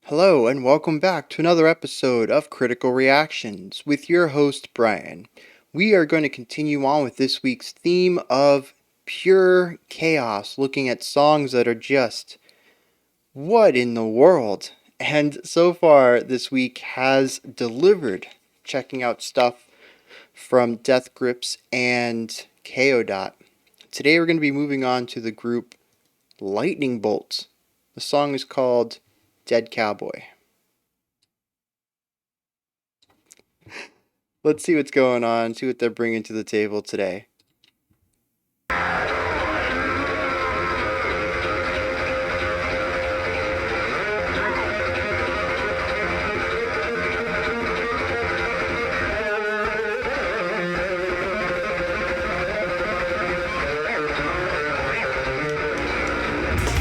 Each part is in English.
Hello, and welcome back to another episode of Critical Reactions with your host, Bryan. We are going to continue on with this week's theme of pure chaos, looking at songs that are just, what in the world? And so far, this week has delivered, checking out stuff from Death Grips and KO. Today, we're going to be moving on to the group Lightning Bolt. The song is called Dead Cowboy. Let's see what's going on, see what they're bringing to the table today.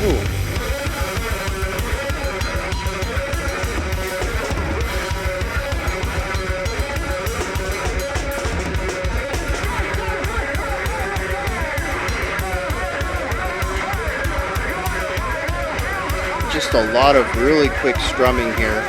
Ooh. Just a lot of really quick strumming here.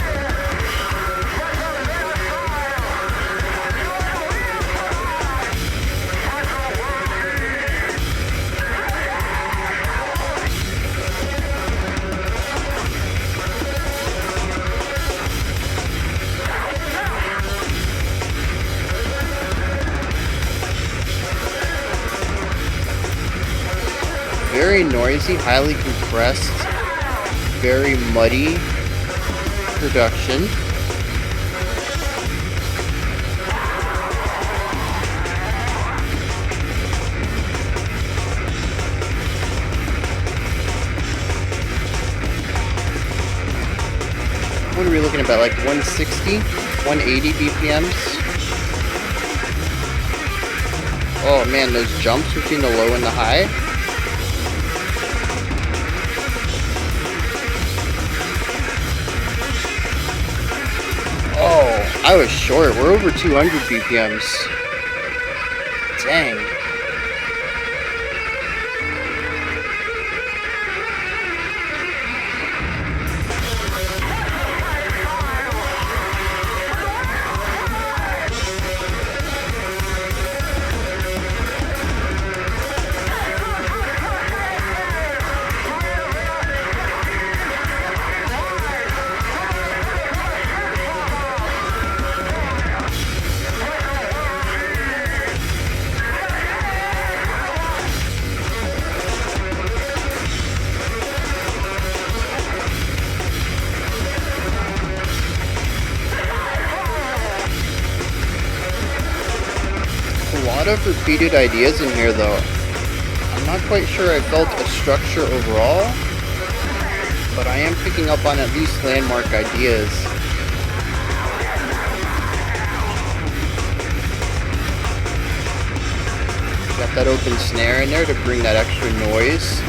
Very noisy, highly compressed, very muddy production. What are we looking at, like 160, 180 BPMs? Oh man, those jumps between the low and the high. Oh, I was short. We're over 200 BPMs. Dang. A lot of repeated ideas in here though. I'm not quite sure I felt a structure overall, but I am picking up on at least landmark ideas. Got that open snare in there to bring that extra noise.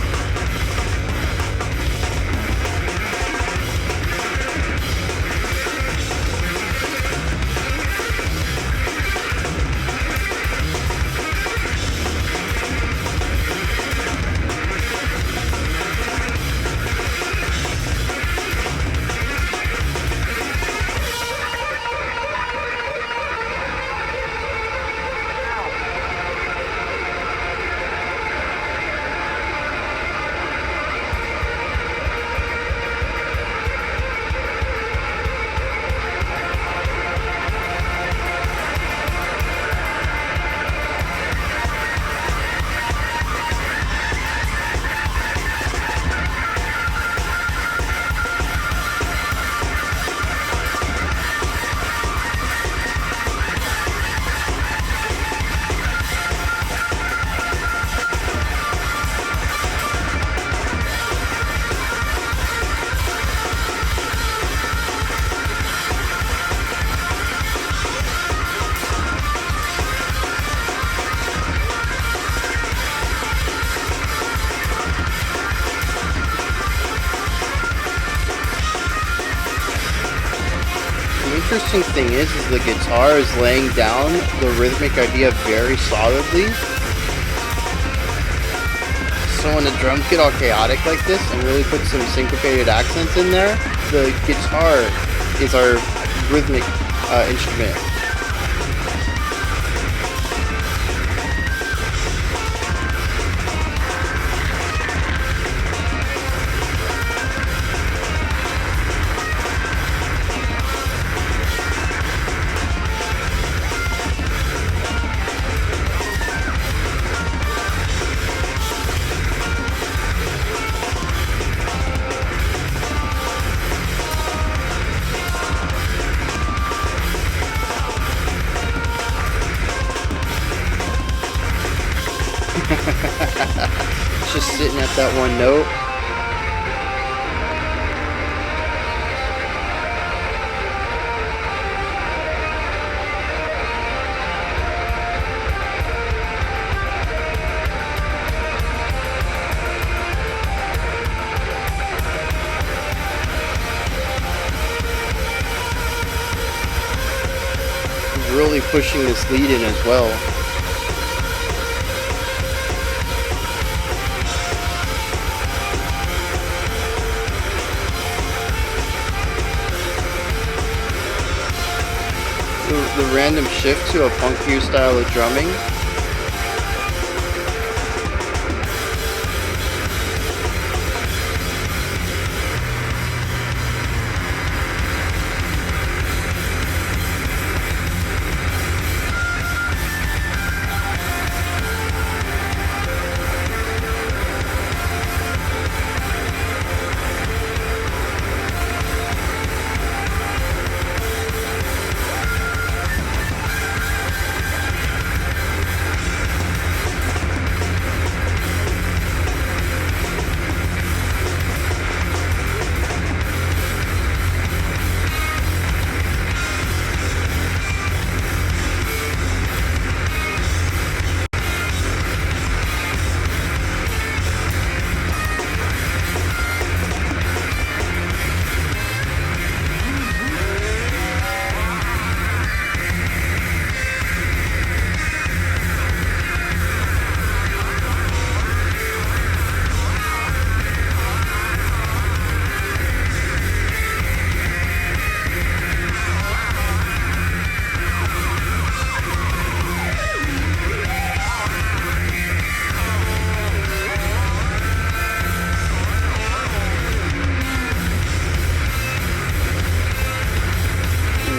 The interesting thing is the guitar is laying down the rhythmic idea very solidly. So So when the drums get all chaotic like this and really put some syncopated accents in there, the guitar is our rhythmic instrument. Just sitting at that one note. Really pushing this lead in as well. The random shift to a funkier style of drumming.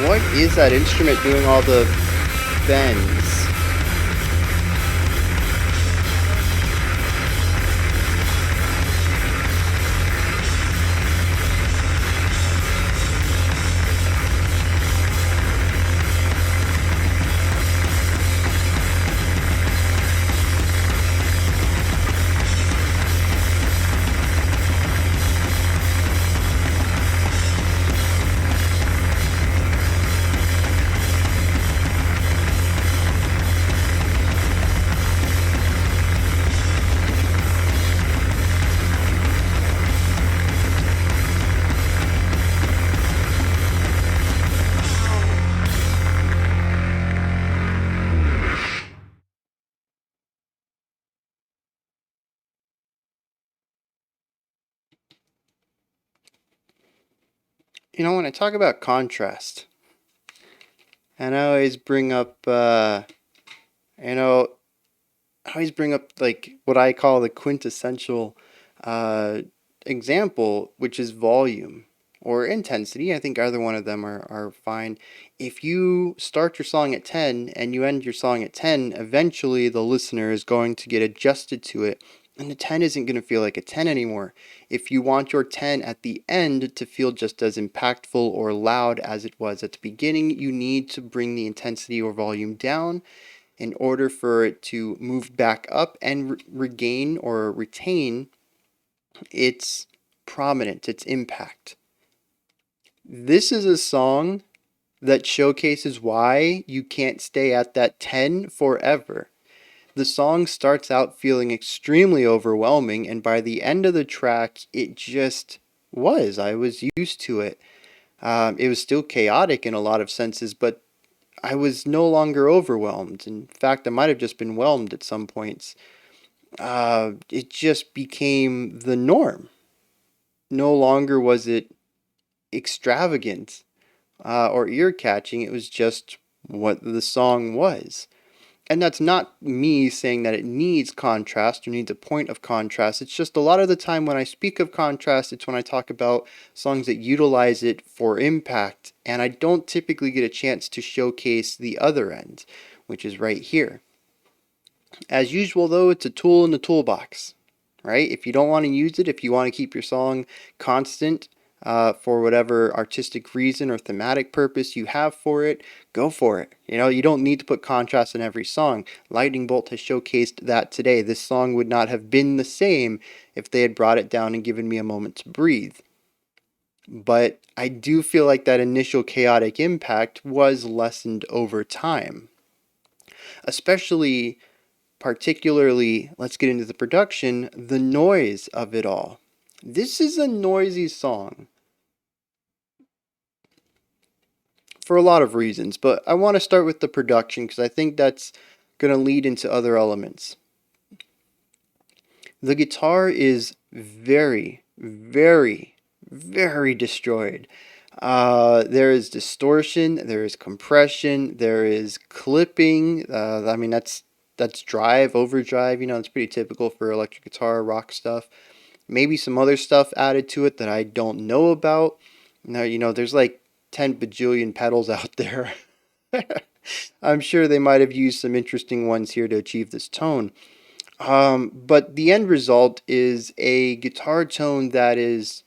What is that instrument doing all the bends? You know, when I talk about contrast, and I always bring up, you know, I always bring up like what I call the quintessential uh, example, which is volume or intensity. I think either one of them are fine. If you start your song at 10 and you end your song at 10, eventually the listener is going to get adjusted to it. And the 10 isn't going to feel like a 10 anymore. If you want your 10 at the end to feel just as impactful or loud as it was at the beginning, you need to bring the intensity or volume down in order for it to move back up and regain or retain its prominence, its impact. This is a song that showcases why you can't stay at that 10 forever. The song starts out feeling extremely overwhelming, and by the end of the track, it just was. I was used to it. It was still chaotic in a lot of senses, but I was no longer overwhelmed. In fact, I might have just been whelmed at some points. it just became the norm. No longer was it extravagant or ear catching, it was just what the song was. And that's not me saying that it needs contrast or needs a point of contrast. It's just a lot of the time when I speak of contrast, it's when I talk about songs that utilize it for impact. And I don't typically get a chance to showcase the other end, which is right here. As usual, though, it's a tool in the toolbox, right? If you don't want to use it, if you want to keep your song constant for whatever artistic reason or thematic purpose you have for it, go for it. You know, you don't need to put contrast in every song. Lightning Bolt has showcased that today. This song would not have been the same if they had brought it down and given me a moment to breathe. But I do feel like that initial chaotic impact was lessened over time, especially particularly, let's get into the production, the noise of it all. This is a noisy song for a lot of reasons, but I want to start with the production because I think that's going to lead into other elements. The guitar is very, very, very destroyed. There is distortion, there is compression, there is clipping. I mean, that's drive, overdrive. You know, it's pretty typical for electric guitar, rock stuff. Maybe some other stuff added to it that I don't know about. Now, you know, there's like 10 bajillion pedals out there. I'm sure they might have used some interesting ones here to achieve this tone. But the end result is a guitar tone that is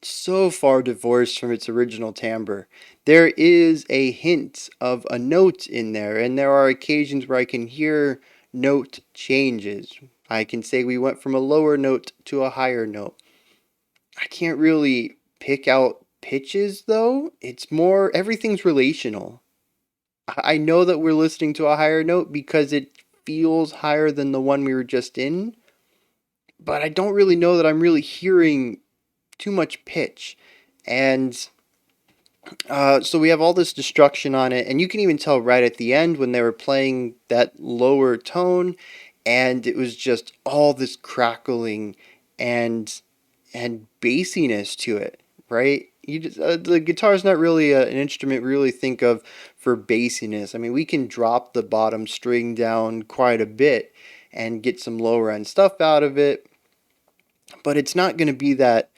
so far divorced from its original timbre. There is a hint of a note in there, and there are occasions where I can hear note changes. I can say we went from a lower note to a higher note. I can't really pick out pitches though. It's more, everything's relational. I know that we're listening to a higher note because it feels higher than the one we were just in, but I don't really know that I'm really hearing too much pitch. And so we have all this destruction on it, and you can even tell right at the end when they were playing that lower tone, and it was just all this crackling and bassiness to it, right? You just, the guitar is not really an instrument we really think of for bassiness. I mean, we can drop the bottom string down quite a bit and get some lower end stuff out of it, but it's not going to be that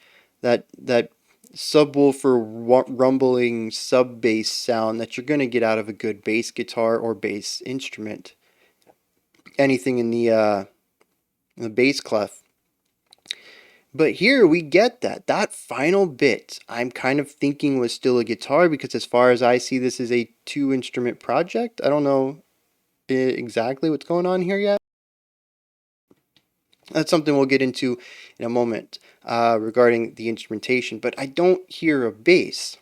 subwoofer rumbling sub bass sound that you're going to get out of a good bass guitar or bass instrument. Anything in the bass clef. But here we get that final bit I'm kind of thinking was still a guitar, because as far as I see, this is a 2 instrument project. I don't know exactly what's going on here yet. That's something we'll get into in a moment regarding the instrumentation, but I don't hear a bass.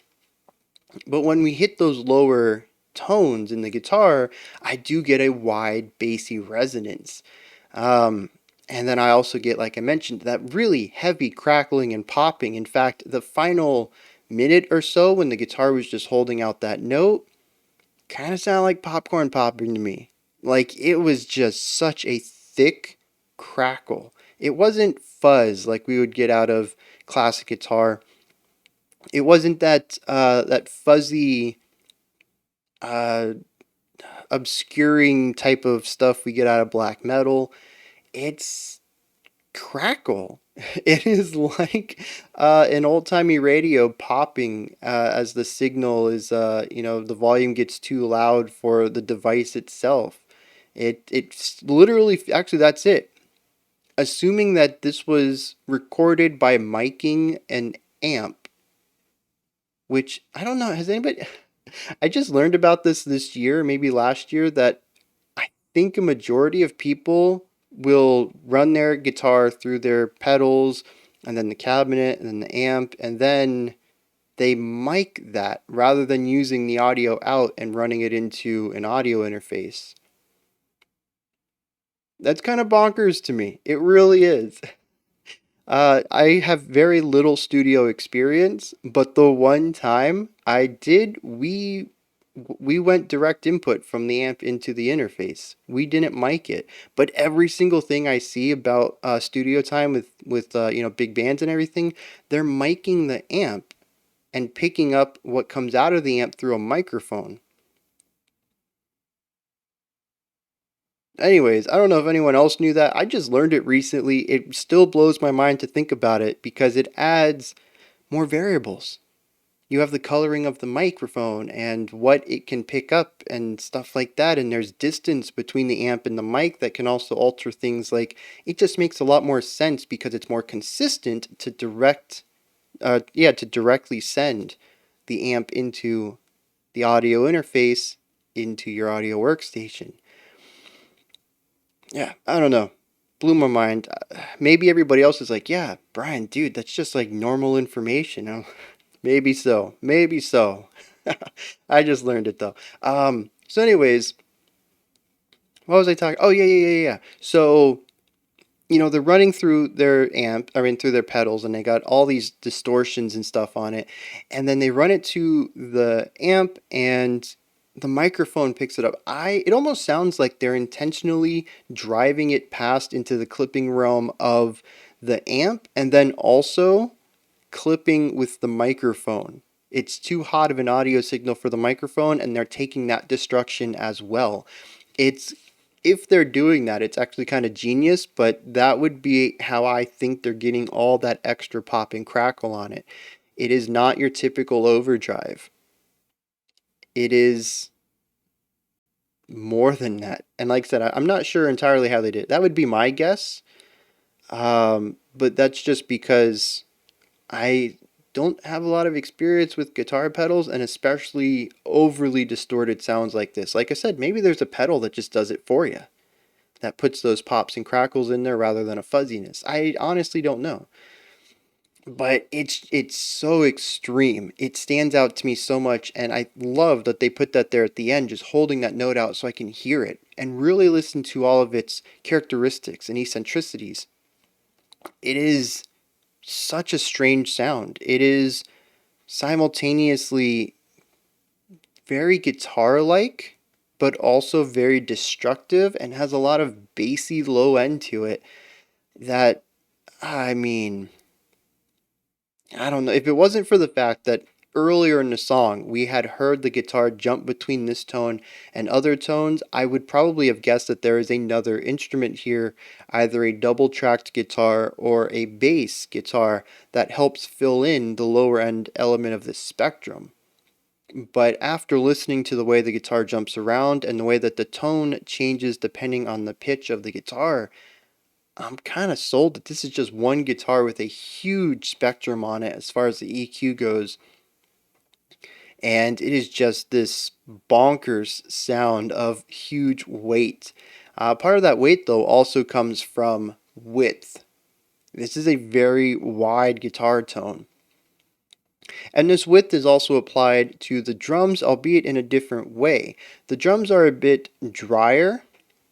But when we hit those lower tones in the guitar, I do get a wide bassy resonance. And then I also get, like I mentioned, that really heavy crackling and popping. In fact, the final minute or so when the guitar was just holding out that note kind of sounded like popcorn popping to me. Like, it was just such a thick crackle. It wasn't fuzz like we would get out of classic guitar. It wasn't that fuzzy, uh, obscuring type of stuff we get out of black metal. It's crackle. It is like an old timey radio popping as the signal is, the volume gets too loud for the device itself. It's literally, actually, that's it. Assuming that this was recorded by miking an amp, which I don't know, has anybody, I just learned about this year, maybe last year, that I think a majority of people will run their guitar through their pedals and then the cabinet and then the amp, and then they mic that rather than using the audio out and running it into an audio interface. That's kind of bonkers to me. It really is. I have very little studio experience, but the one time I did, we We went direct input from the amp into the interface. We didn't mic it. But every single thing I see about studio time with big bands and everything, they're miking the amp and picking up what comes out of the amp through a microphone. Anyways, I don't know if anyone else knew that. I just learned it recently. It still blows my mind to think about it because it adds more variables. You have the coloring of the microphone and what it can pick up and stuff like that. And there's distance between the amp and the mic that can also alter things. Like, it just makes a lot more sense because it's more consistent to to directly send the amp into the audio interface into your audio workstation. Yeah, I don't know. Blew my mind. Maybe everybody else is like, yeah, Bryan, dude, that's just like normal information. Maybe so. Maybe so. I just learned it though. So anyways, what was I talking? Oh yeah. So, they're running through their amp, I mean through their pedals, and they got all these distortions and stuff on it. And then they run it to the amp and the microphone picks it up. It almost sounds like they're intentionally driving it past into the clipping realm of the amp and then also clipping with the microphone. It's too hot of an audio signal for the microphone, and they're taking that destruction as well. It's If they're doing that, it's actually kind of genius, but that would be how I think they're getting all that extra pop and crackle on it. It is not your typical overdrive. It is more than that. And like I said, I'm not sure entirely how they did it. That would be my guess. But that's just because I don't have a lot of experience with guitar pedals and especially overly distorted sounds like this. Like I said, maybe there's a pedal that just does it for you, that puts those pops and crackles in there rather than a fuzziness. I honestly don't know. But it's so extreme. It stands out to me so much, and I love that they put that there at the end, just holding that note out so I can hear it and really listen to all of its characteristics and eccentricities. It is such a strange sound. It is simultaneously very guitar like, but also very destructive and has a lot of bassy low end to it that, I mean, I don't know. If it wasn't for the fact that earlier in the song we had heard the guitar jump between this tone and other tones, I would probably have guessed that there is another instrument here, either a double tracked guitar or a bass guitar that helps fill in the lower end element of the spectrum. But after listening to the way the guitar jumps around and the way that the tone changes depending on the pitch of the guitar, I'm kind of sold that this is just one guitar with a huge spectrum on it as far as the EQ goes. And it is just this bonkers sound of huge weight. Part of that weight, though, also comes from width. This is a very wide guitar tone. And this width is also applied to the drums, albeit in a different way. The drums are a bit drier,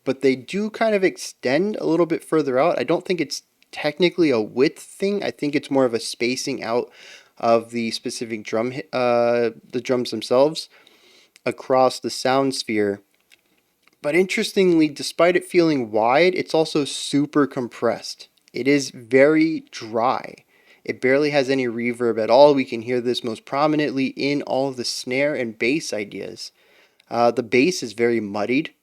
but they do kind of extend a little bit further out. I don't think it's technically a width thing. I think it's more of a spacing out of the specific the drums themselves across the sound sphere. But interestingly, despite it feeling wide, it's also super compressed. It is very dry. It barely has any reverb at all. We can hear this most prominently in all of the snare and bass ideas. The bass is very muddied.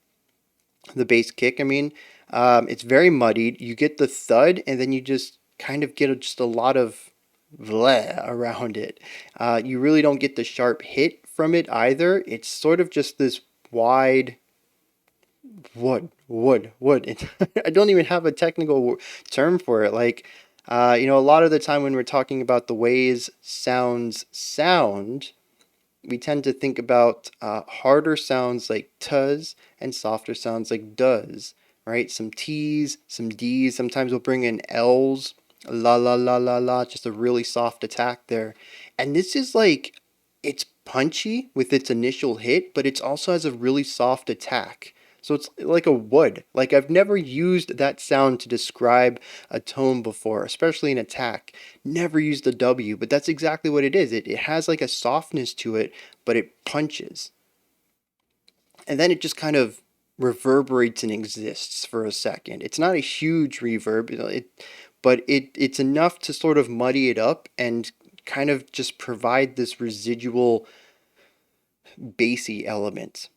The bass kick, I mean. It's very muddied. You get the thud, and then you just kind of get just a lot of bleh around it. You really don't get the sharp hit from it either. It's sort of just this wide wood. I don't even have a technical term for it. Like, a lot of the time when we're talking about the ways sounds sound, we tend to think about harder sounds like t's and softer sounds like does, right? Some t's, some d's. Sometimes we'll bring in l's, la la la la la, just a really soft attack there. And this is like, it's punchy with its initial hit, but it also has a really soft attack. So it's like a wood. Like, I've never used that sound to describe a tone before, especially an attack. Never used a W, but that's exactly what it is. It has like a softness to it, but it punches. and then it just kind of reverberates and exists for a second. It's not a huge reverb, but it's enough to sort of muddy it up and kind of just provide this residual bassy element.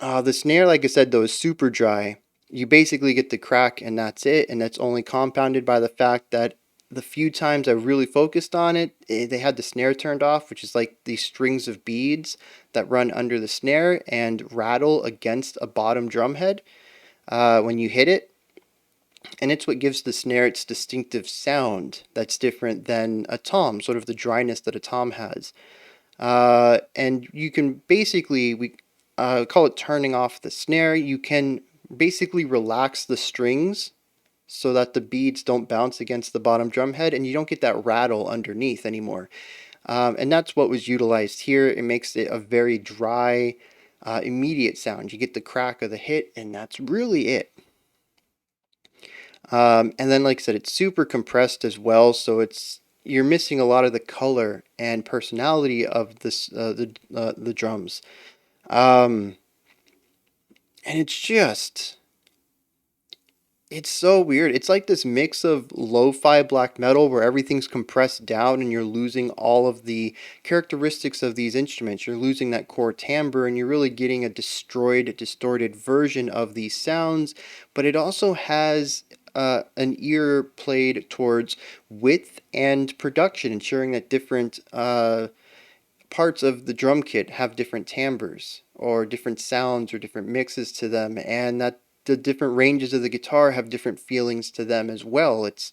The snare, like I said, though, is super dry. You basically get the crack, and that's it. And that's only compounded by the fact that the few times I really focused on it, they had the snare turned off, which is like these strings of beads that run under the snare and rattle against a bottom drum head when you hit it. And it's what gives the snare its distinctive sound that's different than a tom, sort of the dryness that a tom has. And you can basically, we call it turning off the snare. You can basically relax the strings so that the beads don't bounce against the bottom drum head and you don't get that rattle underneath anymore. And that's what was utilized here. It makes it a very dry, immediate sound. You get the crack of the hit, and that's really it. And then, like I said, it's super compressed as well, so you're missing a lot of the color and personality of the drums. And it's so weird. It's like this mix of lo-fi black metal where everything's compressed down and you're losing all of the characteristics of these instruments. You're losing that core timbre and you're really getting a distorted version of these sounds. But it also has an ear played towards width and production, ensuring that different parts of the drum kit have different timbres or different sounds or different mixes to them, and that the different ranges of the guitar have different feelings to them as well. It's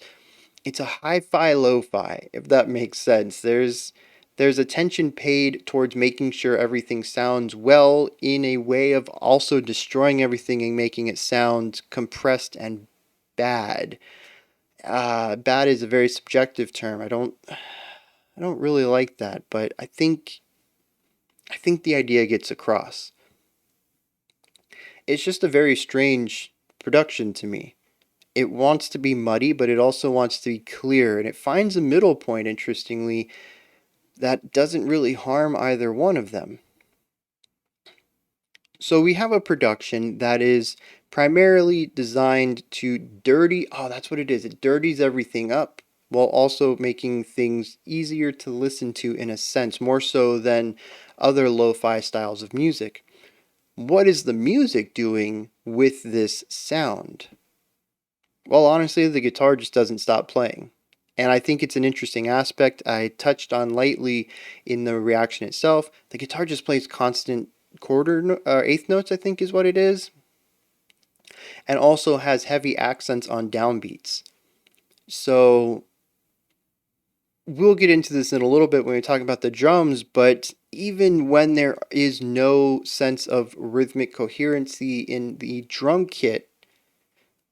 a hi-fi lo-fi, if that makes sense. There's attention paid towards making sure everything sounds well in a way of also destroying everything and making it sound compressed and bad. Bad is a very subjective term. I don't really like that, but I think the idea gets across. It's just a very strange production to me. It wants to be muddy, but it also wants to be clear, and it finds a middle point, interestingly, that doesn't really harm either one of them. So we have a production that is primarily designed to dirty, oh, that's what it is. It dirties everything up while also making things easier to listen to in a sense, more so than other lo-fi styles of music. What is the music doing with this sound? Well, honestly, the guitar just doesn't stop playing. And I think it's an interesting aspect I touched on lightly in the reaction itself. The guitar just plays constant eighth notes, I think is what it is, and also has heavy accents on downbeats. So we'll get into this in a little bit when we talk about the drums, but even when there is no sense of rhythmic coherency in the drum kit,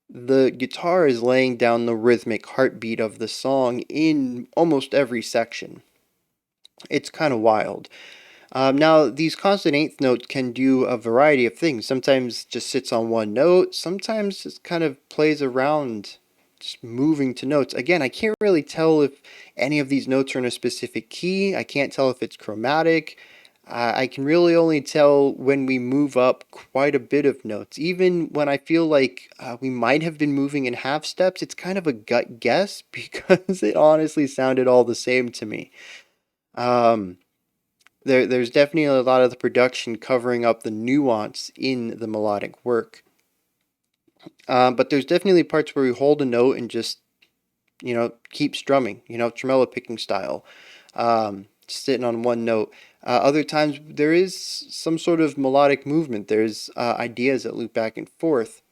the guitar is laying down the rhythmic heartbeat of the song in almost every section. It's kind of wild. Now, these constant eighth notes can do a variety of things. Sometimes just sits on one note. Sometimes just kind of plays around, just moving to notes. Again, I can't really tell if any of these notes are in a specific key. I can't tell if it's chromatic. I can really only tell when we move up quite a bit of notes. Even when I feel like we might have been moving in half steps, it's kind of a gut guess because it honestly sounded all the same to me. Um, there's definitely a lot of the production covering up the nuance in the melodic work. But there's definitely parts where we hold a note and just, keep strumming, tremolo picking style, sitting on one note. Other times there is some sort of melodic movement. There's ideas that loop back and forth.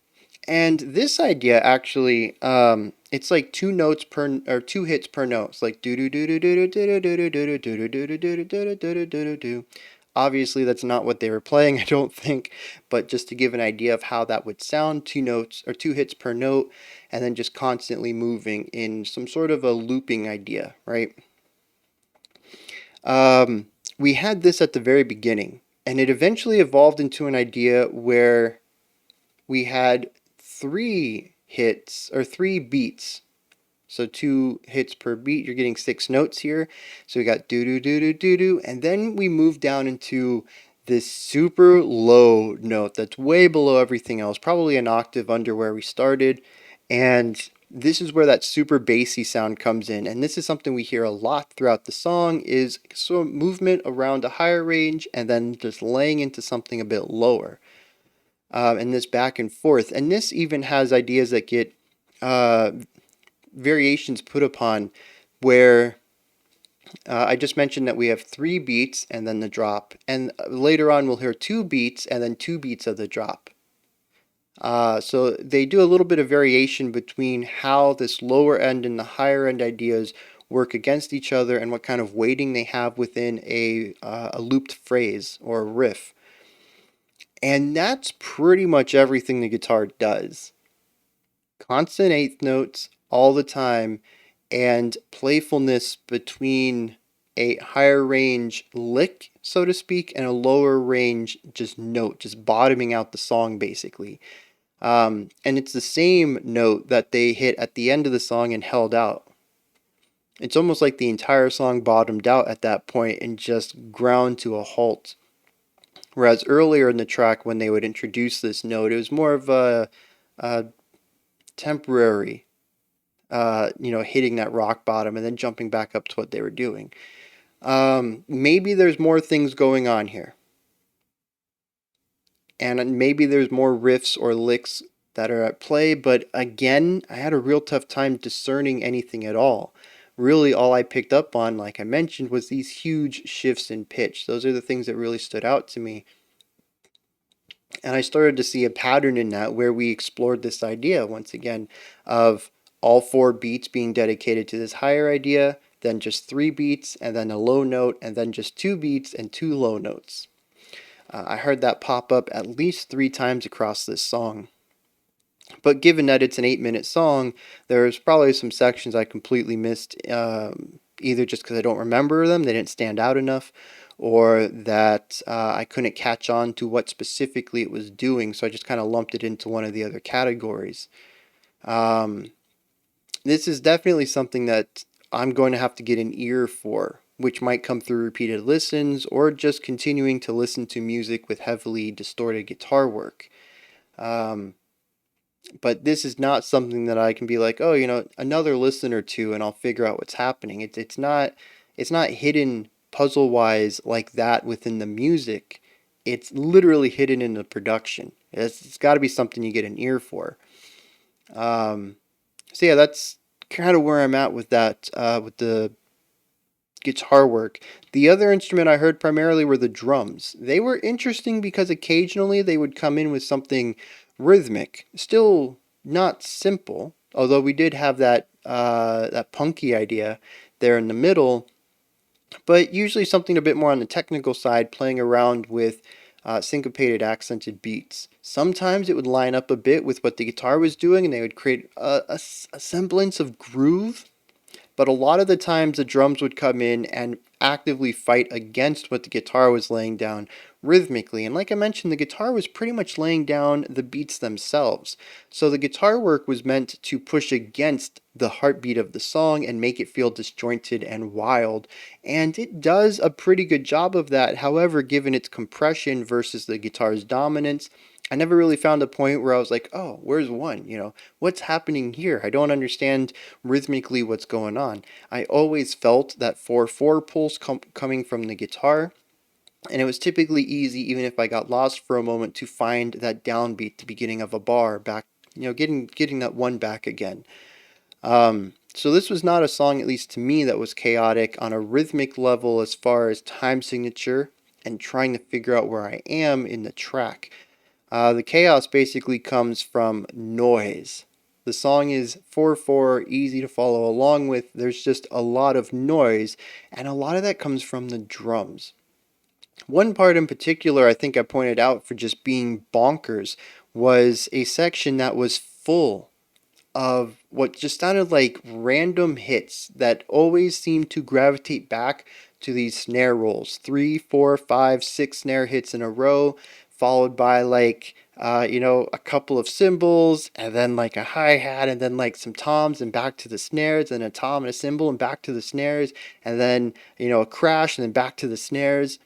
And this idea actually, it's like two notes per or two hits per note. It's like do do do do do do do do do do do do do do do do do do do. Obviously, that's not what they were playing, I don't think, but just to give an idea of how that would sound, two notes or two hits per note, and then just constantly moving in some sort of a looping idea, right? We had this at the very beginning, and it eventually evolved into an idea where we had three hits or three beats. So two hits per beat, you're getting six notes here. So we got do do do do do do, and then we move down into this super low note that's way below everything else, probably an octave under where we started. And this is where that super bassy sound comes in. And this is something we hear a lot throughout the song is sort of movement around a higher range and then just laying into something a bit lower. And this back and forth. And this even has ideas that get uh, variations put upon where I just mentioned that we have 3 beats and then the drop, and later on we'll hear 2 beats and then 2 beats of the drop. So they do a little bit of variation between how this lower end and the higher end ideas work against each other and what kind of weighting they have within a looped phrase or a riff. And that's pretty much everything the guitar does. Constant eighth notes all the time and playfulness between a higher range lick, so to speak, and a lower range just note, just bottoming out the song basically. And it's the same note that they hit at the end of the song and held out. It's almost like the entire song bottomed out at that point and just ground to a halt. Whereas earlier in the track, when they would introduce this note, it was more of a temporary, hitting that rock bottom and then jumping back up to what they were doing. Maybe there's more things going on here. And maybe there's more riffs or licks that are at play, but again, I had a real tough time discerning anything at all. Really, all I picked up on, like I mentioned, was these huge shifts in pitch. Those are the things that really stood out to me. And I started to see a pattern in that where we explored this idea once again of all 4 beats being dedicated to this higher idea, then just 3 beats, and then a low note, and then just 2 beats and 2 low notes. I heard that pop up at least 3 times across this song. But given that it's an 8-minute song, there's probably some sections I completely missed, either just because I don't remember them, they didn't stand out enough, or that I couldn't catch on to what specifically it was doing, so I just kind of lumped it into one of the other categories. This is definitely something that I'm going to have to get an ear for, which might come through repeated listens or just continuing to listen to music with heavily distorted guitar work. But this is not something that I can be like, oh, another listen or two, and I'll figure out what's happening. It's not hidden puzzle wise like that within the music. It's literally hidden in the production. It's got to be something you get an ear for. So yeah, that's kind of where I'm at with that, with the guitar work. The other instrument I heard primarily were the drums. They were interesting because occasionally they would come in with something rhythmic, still not simple. Although we did have that punky idea there in the middle, but usually something a bit more on the technical side, playing around with syncopated accented beats. Sometimes it would line up a bit with what the guitar was doing, and they would create a semblance of groove, but a lot of the times the drums would come in and actively fight against what the guitar was laying down rhythmically. And like I mentioned, the guitar was pretty much laying down the beats themselves. So the guitar work was meant to push against the heartbeat of the song and make it feel disjointed and wild. And it does a pretty good job of that. However, given its compression versus the guitar's dominance, I never really found a point where I was like, oh, where's one? What's happening here? I don't understand rhythmically what's going on. I always felt that 4/4 pulse coming from the guitar, and it was typically easy, even if I got lost for a moment, to find that downbeat, the beginning of a bar, back, getting that one back again. So this was not a song, at least to me, that was chaotic on a rhythmic level as far as time signature and trying to figure out where I am in the track. The chaos basically comes from noise. The song is 4/4, easy to follow along with. There's just a lot of noise, and a lot of that comes from the drums. One part in particular I think I pointed out for just being bonkers was a section that was full of what just sounded like random hits that always seemed to gravitate back to these snare rolls. 3, 4, 5, 6 snare hits in a row, followed by a couple of cymbals, and then like a hi-hat, and then like some toms, and back to the snares, and a tom and a cymbal, and back to the snares, and then, a crash, and then back to the snares.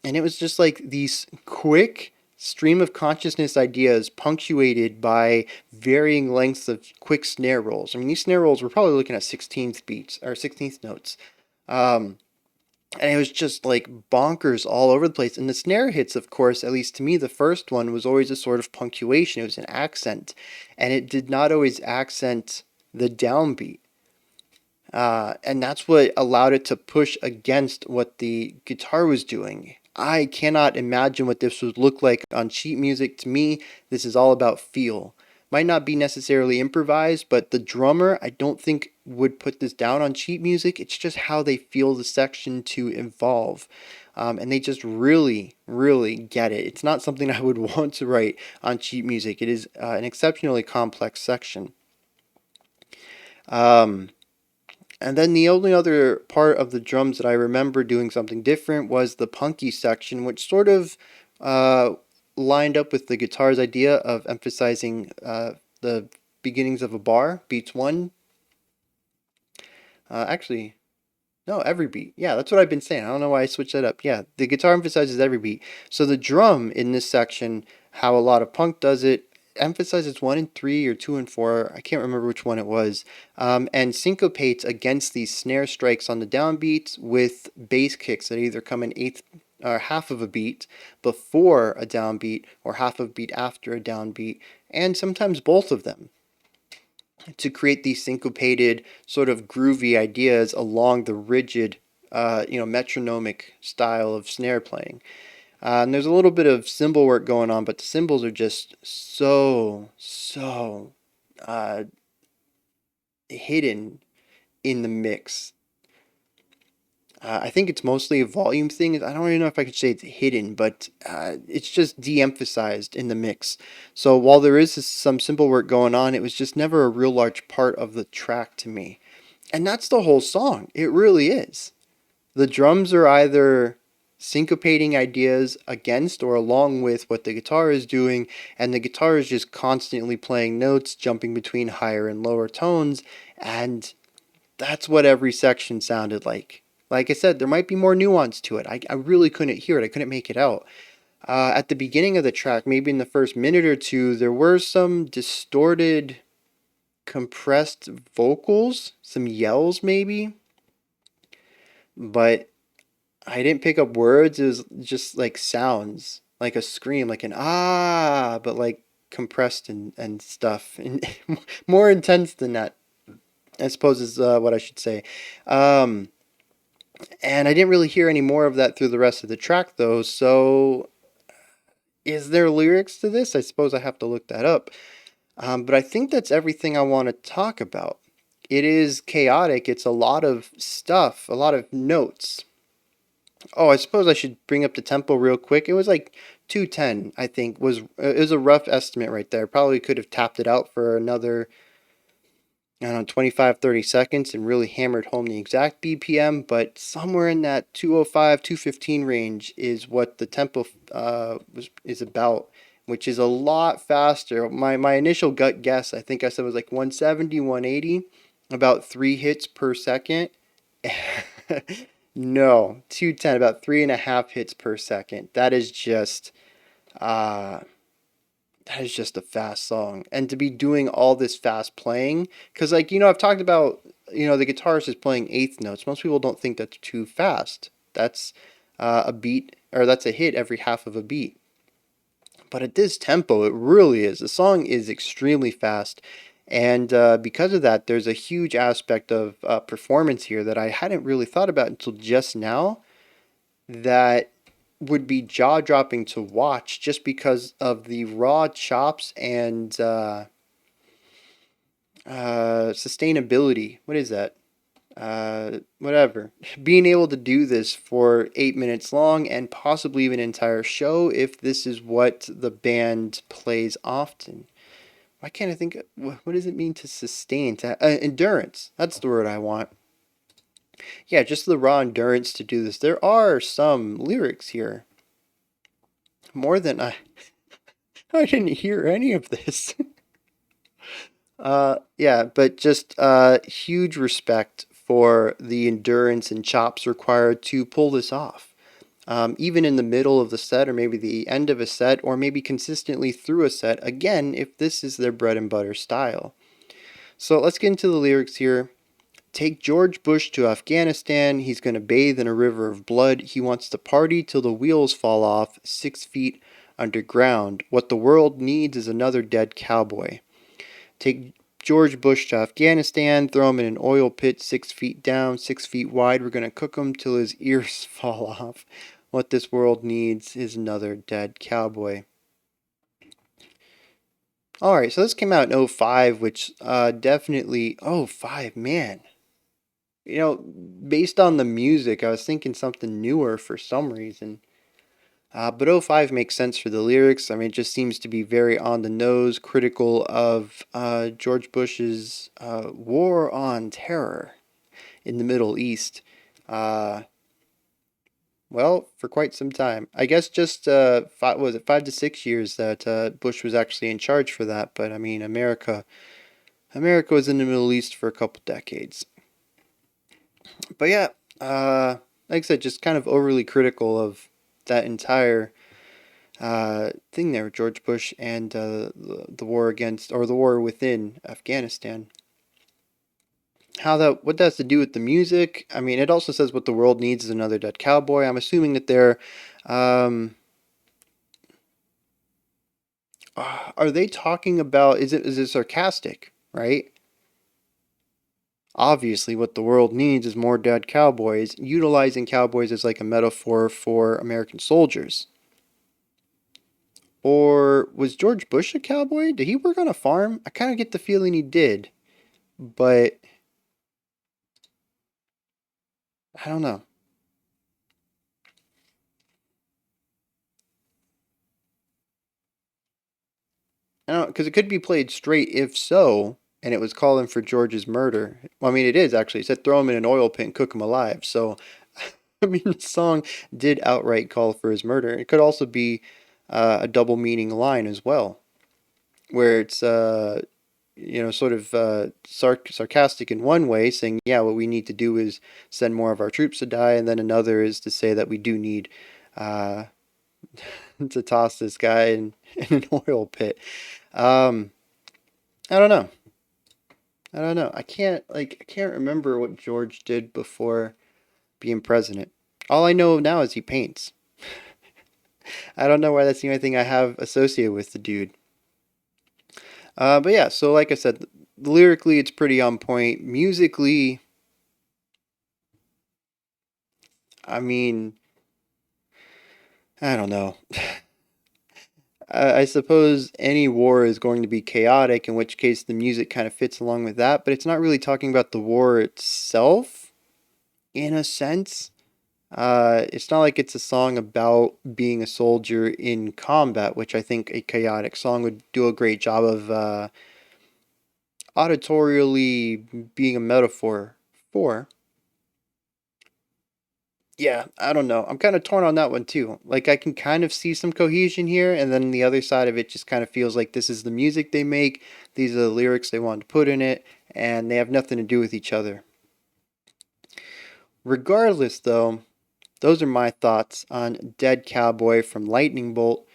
And it was just like these quick stream of consciousness ideas punctuated by varying lengths of quick snare rolls. I mean, these snare rolls were probably looking at 16th beats or 16th notes. Um, and it was just like bonkers all over the place. And the snare hits, of course, at least to me, the first one was always a sort of punctuation. It was an accent, and it did not always accent the downbeat. And that's what allowed it to push against what the guitar was doing. I cannot imagine what this would look like on sheet music. To me, this is all about feel. Might not be necessarily improvised, but the drummer, I don't think, would put this down on sheet music. It's just how they feel the section to evolve. And they just really, really get it. It's not something I would want to write on sheet music. It is an exceptionally complex section. Um, And then the only other part of the drums that I remember doing something different was the punky section, which sort of uh, lined up with the guitar's idea of emphasizing the beginnings of a bar, beats one. Actually, no, every beat. Yeah, that's what I've been saying. I don't know why I switched that up. Yeah, the guitar emphasizes every beat. So the drum in this section, how a lot of punk does it, emphasizes 1 and 3 or 2 and 4. I can't remember which one it was. And syncopates against these snare strikes on the downbeats with bass kicks that either come in eighth or half of a beat before a downbeat or half of a beat after a downbeat, and sometimes both of them, to create these syncopated, sort of groovy ideas along the rigid, metronomic style of snare playing. And there's a little bit of cymbal work going on, but the cymbals are just so uh, hidden in the mix. I think it's mostly a volume thing. I don't even know if I could say it's hidden, but it's just de-emphasized in the mix. So while there is some cymbal work going on, it was just never a real large part of the track to me. And that's the whole song. It really is. The drums are either syncopating ideas against or along with what the guitar is doing, and the guitar is just constantly playing notes, jumping between higher and lower tones, and that's what every section sounded like. Like I said, there might be more nuance to it. I really couldn't hear it. I couldn't make it out. At the beginning of the track, maybe in the first minute or two, there were some distorted, compressed vocals, some yells maybe, but I didn't pick up words. It was just like sounds, like a scream, like an ah, but like compressed and stuff, and more intense than that, I suppose is what I should say. Um, and I didn't really hear any more of that through the rest of the track, though. So, is there lyrics to this? I suppose I have to look that up. But I think that's everything I want to talk about. It is chaotic. It's a lot of stuff, a lot of notes. Oh, I suppose I should bring up the tempo real quick. It was like 210, I think, was it was a rough estimate right there. Probably could have tapped it out for another, I don't know, 25, 30 seconds and really hammered home the exact BPM, but somewhere in that 205, 215 range is what the tempo is about, which is a lot faster. My initial gut guess, I think I said was like 170, 180, about 3 hits per second. No, 210, about 3.5 hits per second. Uh, that is just a fast song. And to be doing all this fast playing, because like, I've talked about, the guitarist is playing eighth notes. Most people don't think that's too fast. That's a beat, or that's a hit every half of a beat. But at this tempo, it really is. The song is extremely fast. And because of that, there's a huge aspect of performance here that I hadn't really thought about until just now, that would be jaw dropping to watch just because of the raw chops and sustainability. What is that? Whatever. Being able to do this for 8 minutes long and possibly even an entire show if this is what the band plays often. Why can't I think? What does it mean to sustain? To endurance. That's the word I want. Yeah, just the raw endurance to do this. There are some lyrics here. More than I didn't hear any of this. Yeah, but just huge respect for the endurance and chops required to pull this off. even in the middle of the set or maybe the end of a set or maybe consistently through a set, again, if this is their bread and butter style. So let's get into the lyrics here. Take George Bush to Afghanistan. He's going to bathe in a river of blood. He wants to party till the wheels fall off 6 feet underground. What the world needs is another dead cowboy. Take George Bush to Afghanistan. Throw him in an oil pit 6 feet down, 6 feet wide. We're going to cook him till his ears fall off. What this world needs is another dead cowboy. Alright, so this came out in 05, which definitely... 05, man. You know, based on the music, I was thinking something newer for some reason. But '05 makes sense for the lyrics. I mean, it just seems to be very on the nose, critical of George Bush's war on terror in the Middle East. Uh, well, for quite some time. I guess just was it 5 to 6 years that Bush was actually in charge for that. But I mean, America was in the Middle East for a couple decades. But yeah, like I said, just kind of overly critical of that entire thing there with George Bush and the war against, or the war within Afghanistan. What that has to do with the music? I mean, it also says what the world needs is another dead cowboy. I'm assuming that they're, are they talking about? Is it sarcastic? Right? Obviously, what the world needs is more dead cowboys, utilizing cowboys as like a metaphor for American soldiers. Or was George Bush a cowboy? Did he work on a farm? I kind of get the feeling he did, but I don't know. I don't, because it could be played straight if so, and it was calling for George's murder. Well, I mean, it is actually. It said throw him in an oil pit and cook him alive. So, I mean, the song did outright call for his murder. It could also be a double meaning line as well, where it's sort of sarcastic in one way, saying, yeah, what we need to do is send more of our troops to die, and then another is to say that we do need uh, to toss this guy in an oil pit. Um, I don't know. I don't know. I can't remember what George did before being president. All I know now is he paints. I don't know why that's the only thing I have associated with the dude. But yeah, so like I said, lyrically it's pretty on point. Musically, I mean, I don't know. I suppose any war is going to be chaotic, in which case the music kind of fits along with that, but it's not really talking about the war itself, in a sense. It's not like it's a song about being a soldier in combat, which I think a chaotic song would do a great job of auditorially being a metaphor for. Yeah, I don't know. I'm kind of torn on that one too. Like, I can kind of see some cohesion here, and then the other side of it just kind of feels like this is the music they make, these are the lyrics they want to put in it, and they have nothing to do with each other. Regardless, though, those are my thoughts on Dead Cowboy from Lightning Bolt.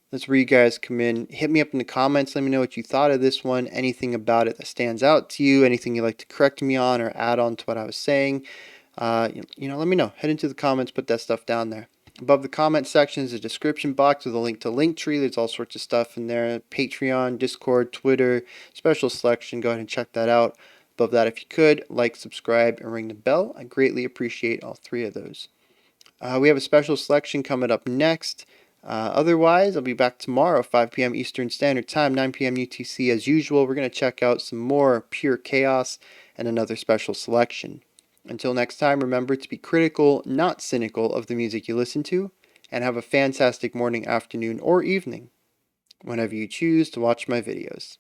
That's where you guys come in. Hit me up in the comments. Let me know what you thought of this one. Anything about it that stands out to you. Anything you'd like to correct me on or add on to what I was saying. Let me know. Head into the comments. Put that stuff down there. Above the comment section is a description box with a link to Linktree. There's all sorts of stuff in there. Patreon, Discord, Twitter, special selection. Go ahead and check that out. Above that, if you could, like, subscribe, and ring the bell. I greatly appreciate all three of those. We have a special selection coming up next. Otherwise, I'll be back tomorrow, 5 p.m. Eastern Standard Time, 9 p.m. UTC as usual. We're going to check out some more pure chaos and another special selection. Until next time, remember to be critical, not cynical, of the music you listen to, and have a fantastic morning, afternoon, or evening whenever you choose to watch my videos.